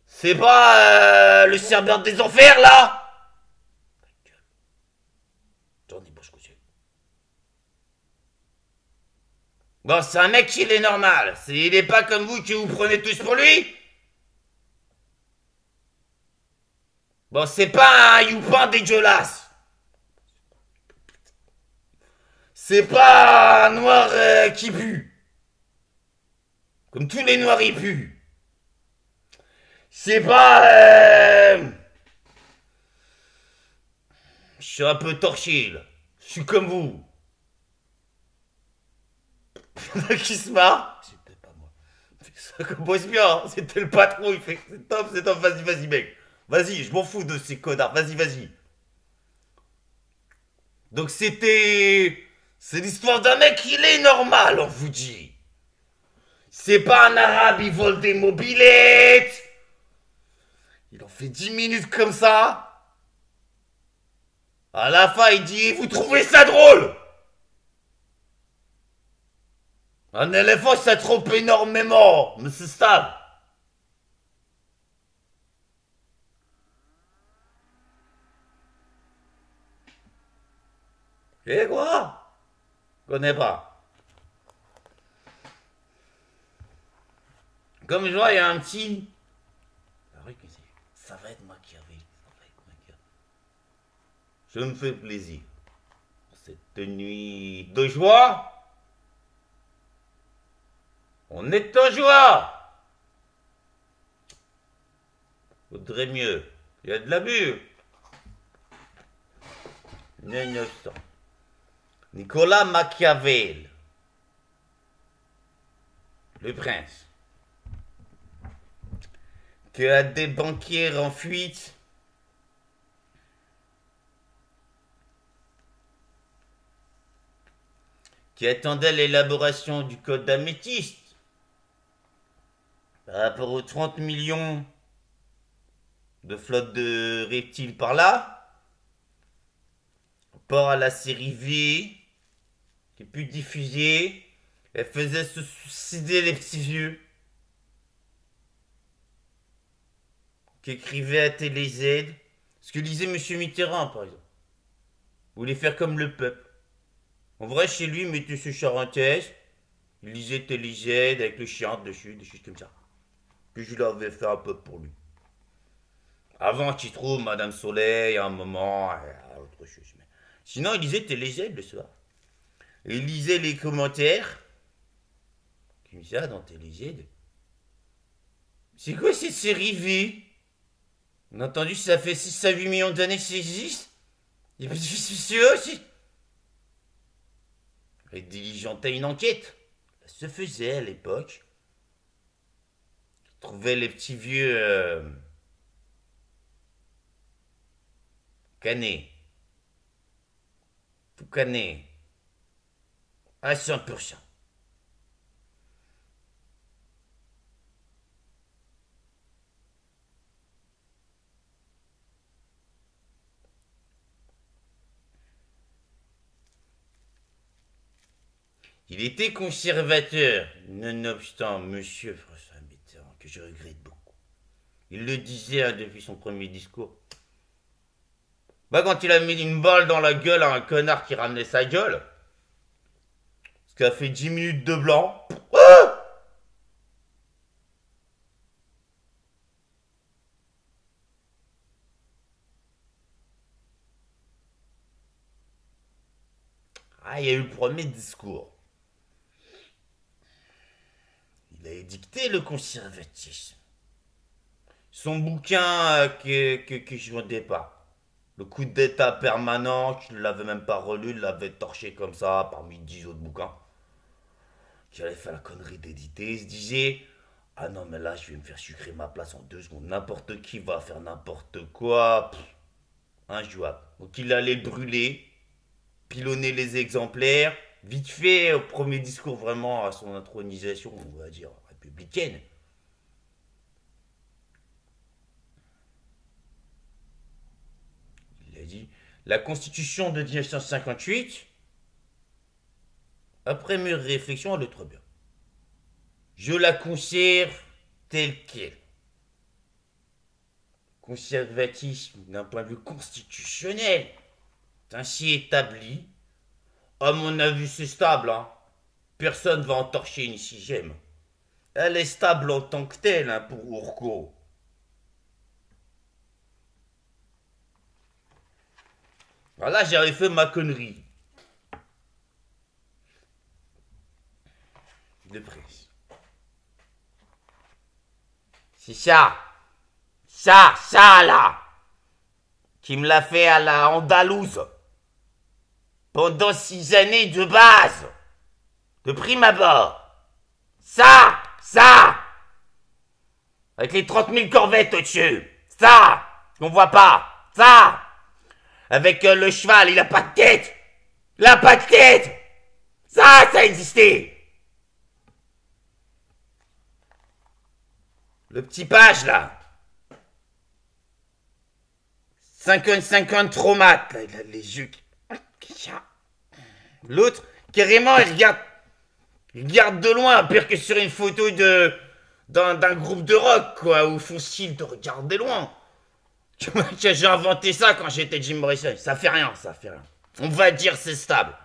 C'est pas le Cerbère des enfers, là. Bon, c'est un mec qui est normal. Il est pas comme vous que vous prenez tous pour lui. Bon, c'est pas un youpin dégueulasse. C'est pas un noir qui pue. Comme tous les noirs ils puent. C'est pas... Je suis un peu torché, là. Je suis comme vous. Il y en a qui se marrent. C'était pas moi. Ça compose bien, hein. C'était le patron, il fait c'est top, vas-y mec. Vas-y, je m'en fous de ces connards, vas-y. Donc c'est l'histoire d'un mec, il est normal, on vous dit. C'est pas un arabe, il vole des mobilettes. Il en fait 10 minutes comme ça. À la fin, il dit, vous trouvez ça drôle? Un éléphant, ça trompe énormément, mais c'est stable. Et quoi? Connais pas. Comme je vois, il y a un petit... Ça va être Machiavel. Je me fais plaisir. Cette nuit de joie. On est en joie. Faudrait mieux. Il y a de l'abus. Nonobstant. Nicolas Machiavel. Le prince. Qui a des banquiers en fuite. Qui attendait l'élaboration du code d'améthyste par rapport aux 30 millions de flotte de reptiles par là, rapport à la série V, qui est plus diffusée, elle faisait se suicider les petits vieux, qui écrivait à TéléZ, ce que lisait Monsieur Mitterrand par exemple, voulait faire comme le peuple. En vrai, chez lui, il mettait ses charentaises, il lisait TéléZ avec le chien dessus, des choses comme ça. Puis je l'avais fait un peu pour lui. Avant qu'il trouve Madame Soleil, à un moment, autre chose. Mais... Sinon, il lisait TéléZ le soir. Et il lisait les commentaires. Comme ça, dans TéléZ. C'est quoi cette série V? On a entendu que ça fait 6 à 8 millions d'années que ça existe. Il y a pas de suspicieux aussi. Elle diligentait une enquête. Ça se faisait à l'époque. Il trouvait les petits vieux canés. Tout cané. À 100%. Il était conservateur, nonobstant Monsieur François Mitterrand, que je regrette beaucoup. Il le disait depuis son premier discours. Bah, quand il a mis une balle dans la gueule à un connard qui ramenait sa gueule, ce qui a fait 10 minutes de blanc. Ah, il y a eu le premier discours. Il a édicté le conservatisme. Son bouquin que je vendais pas. Le coup d'état permanent, je ne l'avais même pas relu, il l'avait torché comme ça parmi 10 autres bouquins. J'avais fait la connerie d'éditer, il se disait ah non, mais là, je vais me faire sucrer ma place en 2 secondes. N'importe qui va faire n'importe quoi. Injouable. Donc, il allait le brûler, pilonner les exemplaires. Vite fait, au premier discours vraiment à son intronisation, on va dire, républicaine. Il a dit la Constitution de 1958, après mûre réflexion, elle est très bien. Je la conserve telle qu'elle. Conservatisme d'un point de vue constitutionnel est ainsi établi. À mon avis, c'est stable. Hein. Personne va entorcher une sixième. Elle est stable en tant que telle hein, pour Urko. Voilà, j'avais fait ma connerie. De presse. C'est ça. Ça là. Qui me l'a fait à la Andalouse. Pendant 6 années de base. De prime abord. Ça. Avec les 30 000 corvettes au-dessus. Ça. Qu'on voit pas. Ça. Avec le cheval, il a pas de tête. Il a pas de tête. Ça a existé. Le petit page, là. 50-50 traumates, là. Il a les yeux. L'autre, carrément, il regarde de loin, pire que sur une photo d'un groupe de rock, quoi, où font style de regarder loin. J'ai inventé ça quand j'étais Jim Morrison. Ça fait rien. On va dire c'est stable.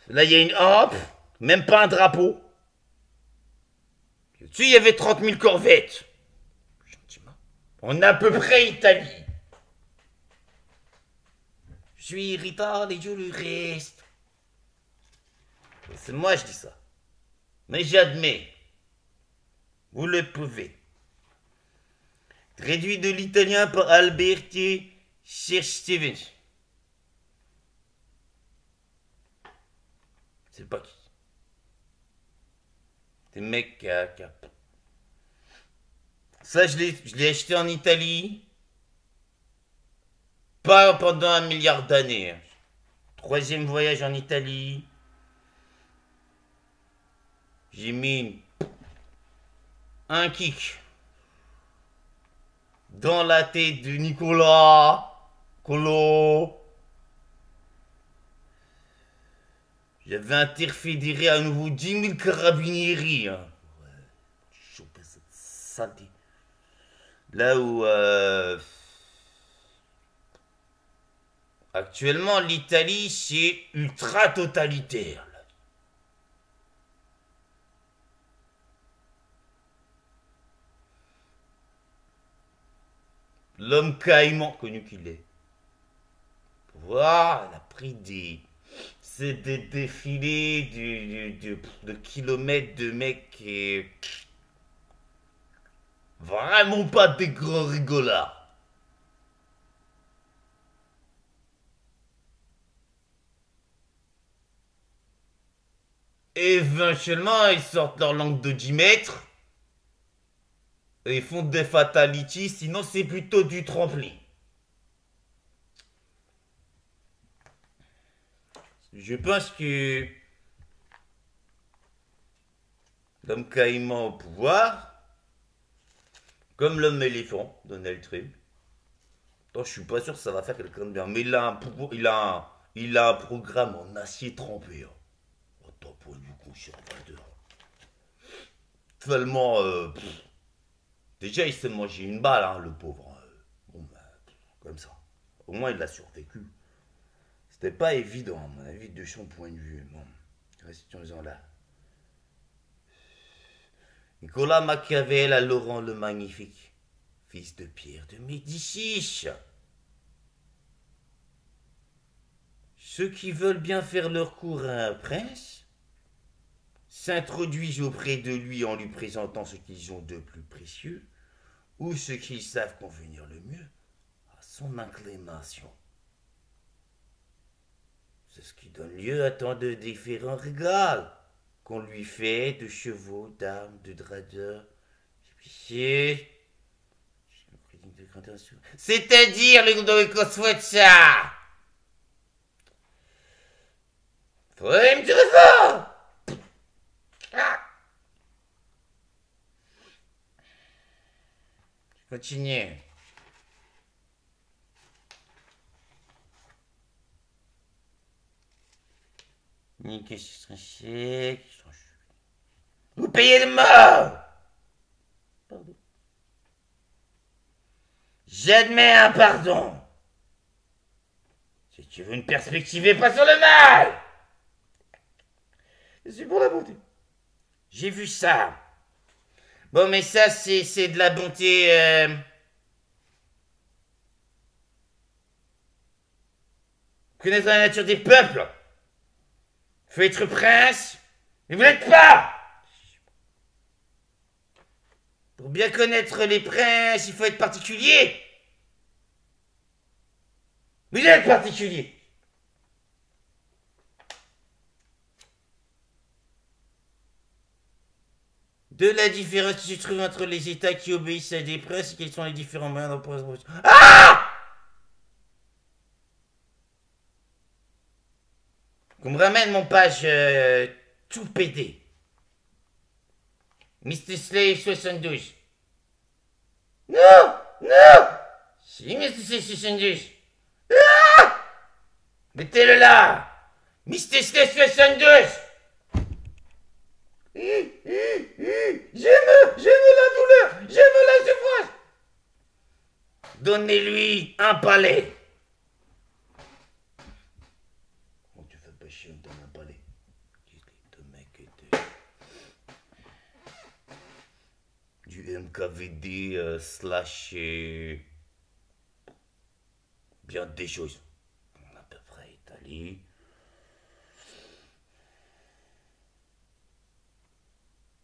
Là, il y a une hop, même pas un drapeau. Dessus, il y avait 30 000 corvettes. Gentiment. On est à peu près Italie. Je suis irritable et je le reste. C'est moi, je dis ça. Mais j'admets. Vous le pouvez. Traduit de l'italien par Alberti Stevens. C'est pas qui. C'est mec qui a... Ça, je l'ai acheté en Italie. Pas pendant 1 milliard d'années. 3e voyage en Italie. J'ai mis un kick dans la tête de Nicolas Colo. J'avais interfédéré à nouveau 10 000 carabinieri. Hein. Ouais, choper cette saleté. Là où actuellement l'Italie c'est ultra totalitaire. L'homme caïman, connu qu'il est. Voilà, il a pris c'est des défilés de kilomètres de mecs et vraiment pas des gros rigolards. Éventuellement, ils sortent leur langue de 10 mètres et ils font des fatalities, sinon c'est plutôt du tremplin. Je pense que l'homme caïman au pouvoir, comme l'homme éléphant, Donald Trump, je suis pas sûr que ça va faire quelqu'un de bien, mais il a un pouvoir, il a un programme en acier trempé. Hein. D'un point de vue conservateur. Tellement. Déjà, il s'est mangé une balle, hein, le pauvre. Bon, bah, comme ça. Au moins, il a survécu. C'était pas évident, à mon avis, de son point de vue. Bon, restons-en là. Nicolas Machiavel à Laurent le Magnifique, fils de Pierre de Médicis. Ceux qui veulent bien faire leur cour à un prince s'introduisent auprès de lui en lui présentant ce qu'ils ont de plus précieux ou ce qu'ils savent convenir le mieux à son inclination. C'est ce qui donne lieu à tant de différents régals qu'on lui fait de chevaux, d'armes, de dradeurs, d'épiciers. C'est-à-dire le Coswatcha. Faut me dire fort. Continue. Vous payez le mort. Pardon. J'admets un pardon. Si tu veux une perspective et pas sur le mal. Je suis pour la bonté. J'ai vu ça. Bon, mais ça, c'est de la bonté... Connaître la nature des peuples. Faut être prince, mais vous n'êtes pas. Pour bien connaître les princes, il faut être particulier. Vous êtes particulier. De la différence qui se trouve entre les États qui obéissent à des princes et quels sont les différents moyens d'opposition. Ah! Qu'on me ramène mon page tout pété. Mr. Slave 72. Non! Non! Si, Mr. Slave 72. Ah! Mettez-le là! Mr. Slave 72. J'aime la douleur, j'aime la souffrance. Donnez-lui un palais. Oh, tu fais pas chier, on donne un palais. Du MKVD slash bien des choses. À peu près Italie.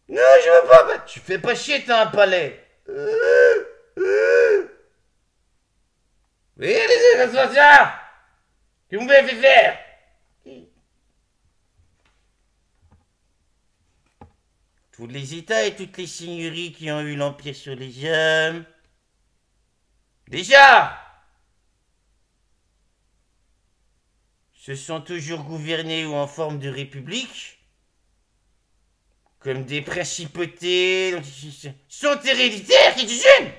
Non, je veux pas. Tu fais pas chier, t'as un palais. Oui, les ça. Que vous m'avez fait faire. Tous les États et toutes les seigneuries qui ont eu l'empire sur les hommes. Déjà, se sont toujours gouvernés ou en forme de république. Comme des principautés sont héréditaires, qui disent une.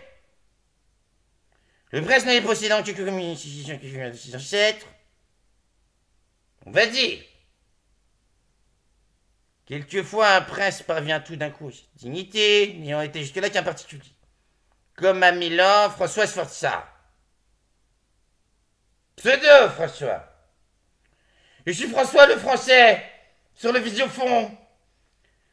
Le prince n'avait possédant que comme une institution qui vient de ses ancêtres. On va dire. Quelquefois, un prince parvient tout d'un coup à cette dignité, n'ayant été jusque-là qu'un particulier. Comme à Milan, François Sforza. Pseudo François. Je suis François le Français, sur le visiofond.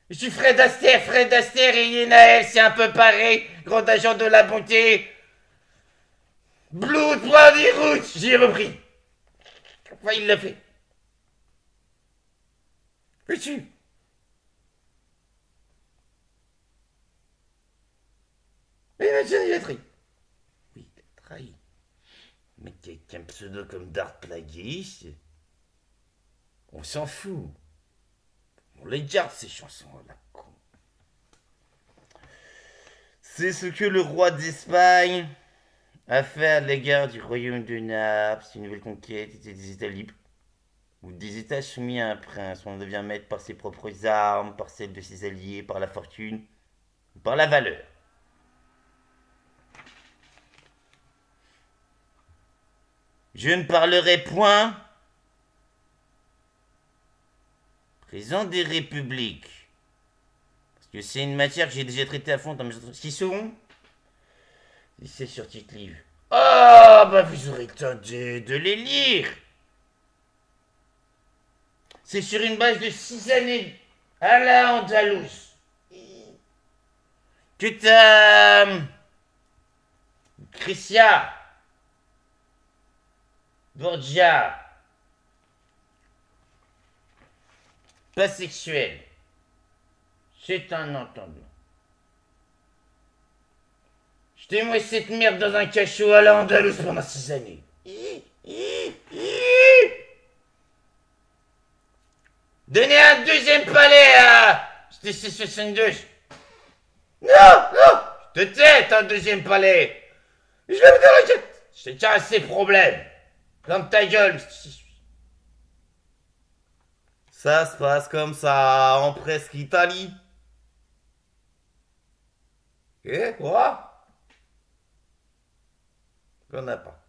Je suis Fred Astaire et Yenaël, c'est un peu pareil, grand agent de la bonté. Blood, Bloody Roots, j'y ai repris. Enfin, il l'a fait. Je suis. Mais maintenant, il a trahi. Oui, il a trahi. Mais qu'un pseudo comme Darth Plagueis, on s'en fout. On les garde, ces chansons à la con. C'est ce que le roi d'Espagne a fait à l'égard du royaume de Naples. Une nouvelle conquête était des États libres. Ou des États soumis à un prince. On devient maître par ses propres armes, par celles de ses alliés, par la fortune, par la valeur. Je ne parlerai point présent des républiques. Parce que c'est une matière que j'ai déjà traitée à fond dans mes autres... Qui seront? C'est sur Tite Livre. Oh, bah vous aurez le temps de les lire. C'est sur une base de 6 années à la Andalouse. Que t'as... Christia, Borgia, pas sexuel. C'est un entendement. Jetez-moi cette merde dans un cachot à la Andalouse pendant 6 années. Donnez un deuxième palais à TC62. Non, non, je te tais, un deuxième palais. Je l'ai mis dans la gueule. Je t'ai déjà assez de problèmes. Dans ta gueule. Ça se passe comme ça en presque Italie. Et quoi? Qu'on n'a pas.